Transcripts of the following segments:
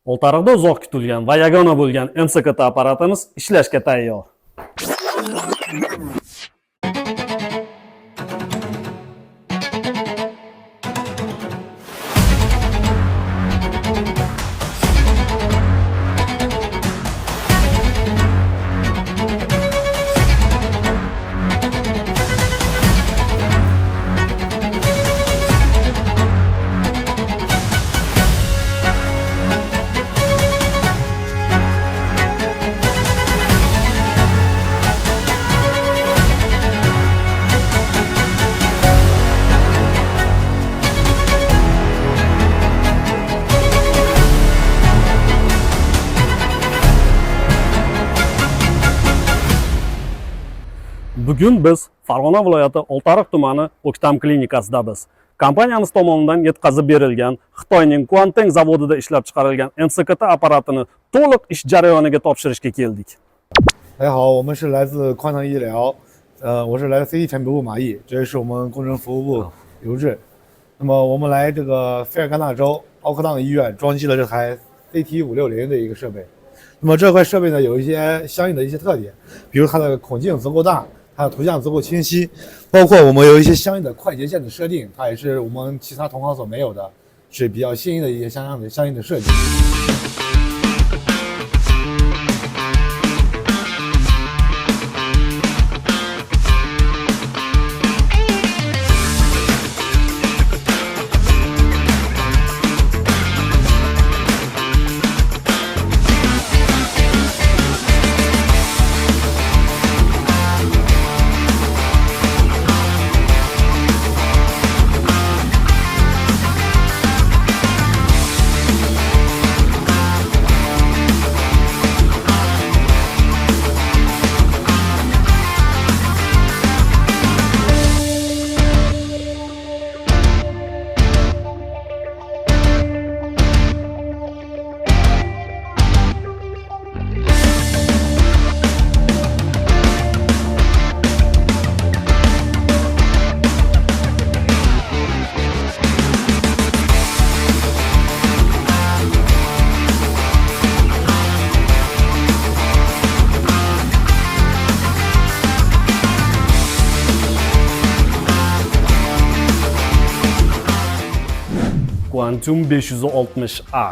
Oltiariqda uzoq kutilgan va yagona bo'lgan MSKT apparatimiz ishlashga tayyor. Bugun biz Farg'ona viloyati Oltiariq tumani O'ktam klinikasidamiz. Kompaniyamiz tomonidan yetkazib berilgan Xitoyning Quanteng zavodida ishlab chiqarilgan MSKT apparatini to'liq ish jarayoniga topshirishga keldik. 大家好，我们是来自匡腾医疗，我是来自 CT 产品部马毅，这是我们工程服务部刘志。那么我们来这个菲尔干纳州奥克荡医院装机了这台 CT560的一个设备。那么这块设备呢有一些相应的一些特点，比如它的孔径足够大，它的图像足够清晰，包括我们有一些相应的快捷键的设定，它也是我们其他同行所没有的，是比较新颖的一些相应的设计。 Quantum 560A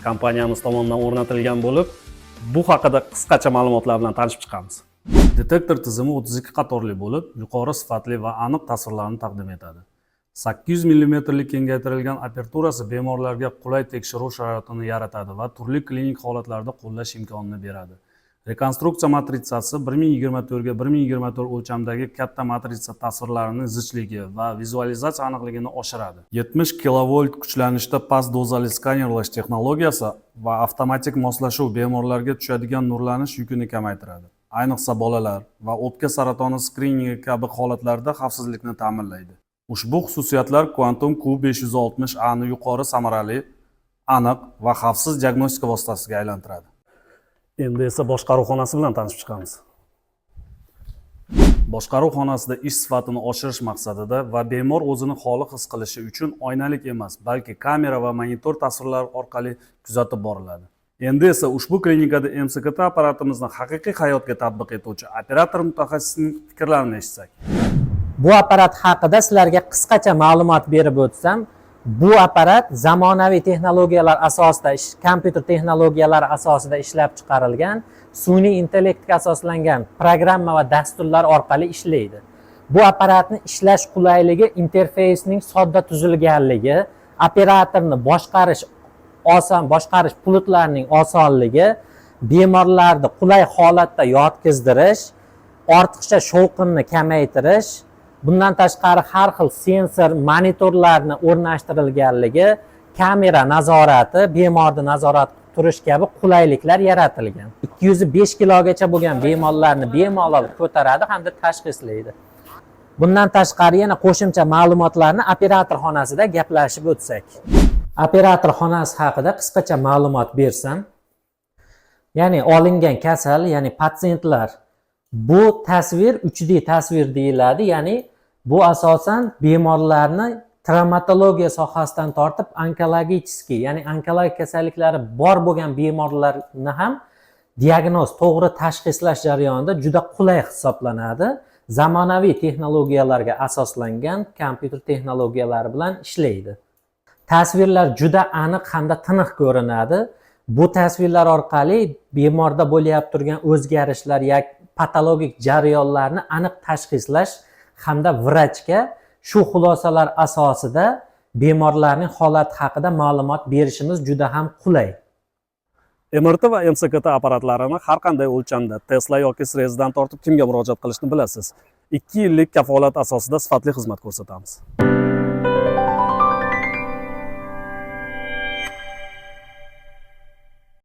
kompaniyamiz tomonidan o'rnatilgan bo'lib, bu haqida qisqacha ma'lumotlar bilan tanishib chiqamiz. Detektor tizimi 32 qatorli bo'lib, yuqori sifatli va aniq tasvirlarni taqdim etadi. 800 mm lik kengaytirilgan aperturasi bemorlarga qulay tekshiruv sharoitini yaratadi va turli klinik holatlarda qo'llash imkonini beradi. Rekonstruksiya matritsasi 1024 ga 1024 o'lchamdagi katta matritsa tasvirlarining zichligi va vizualizatsiya aniqligini oshiradi. 70 kilovolt kuchlanishda past dozali skanerlash texnologiyasi va avtomatik moslashuv bemorlarga tushadigan nurlanish yukini kamaytiradi. Ayniqsa bolalar va o'pka saratoni skriningi kabi holatlarda xavfsizlikni ta'minlaydi. Ushbu xususiyatlar Quantum Q560A ni yuqori samarali, aniq va xavfsiz diagnostika vositasiga aylantiradi. Endi esa boshqaruv xonasi bilan tanishib chiqamiz. Boshqaruv xonasida ish sifatini oshirish maqsadida va bemor o'zini xoli his qilishi uchun oynalik emas, balki kamera va monitor tasvirlari orqali kuzatib boriladi. Endi esa ushbu klinikada MSKT apparatimizni haqiqiy hayotga tatbiq etuvchi operator mutaxassisning fikrlarini eshitsak. Bu apparat haqida sizlarga qisqacha ma'lumot berib o'tsam, bu apparat zamonaviy texnologiyalar asosida, kompyuter texnologiyalari asosida ishlab chiqarilgan, sun'iy intellektga asoslangan programma va dasturlar orqali ishlaydi. Bu apparatni ishlash qulayligi, interfeysning sodda tuzilganligi, operatorni boshqarish pultlarining osonligi, bemorlarni qulay holatda yotqizdirish, ortiqcha shovqinni kamaytirish, bundan tashqari har xil sensor, monitorlarni o'rnashtirilganligi, kamera nazorati, bemorni nazorat turish kabi qulayliklar yaratilgan. 205 kilogacha bo'lgan bemorlarni bemalol ko'taradi hamda tashxislaydi. Bundan tashqari yana qo'shimcha ma'lumotlarni operator xonasida gaplashib o'tsak. Operator xonasi haqida qisqacha ma'lumot bersam, ya'ni olingan kasal, ya'ni patsientlar, bu tasvir 3D tasvir deyiladi, ya'ni bu asosan bemorlarni travmatologiya sohasidan tortib onkologicheskiy, ya'ni onkologik kasalliklari bor bo'lgan bemorlarni ham diagnoz, to'g'ri tashxislash jarayonida juda qulay hisoblanadi. Zamonaviy texnologiyalarga asoslangan kompyuter texnologiyalari bilan ishlaydi. Tasvirlar juda aniq hamda tiniq ko'rinadi. Bu tasvirlar orqali bemorda bo'layotgan turgan o'zgarishlar yoki patologik jarayonlarni aniq tashxislash hamda vrachga shu xulosalar asosida bemorlarning holati haqida ma'lumot berishimiz juda ham qulay. MRT va MSKT apparatlarini har qanday o'lchamda Tesla yoki Srezdan tortib kimga murojaat qilishni bilasiz. 2 yillik kafolat asosida sifatli xizmat ko'rsatamiz.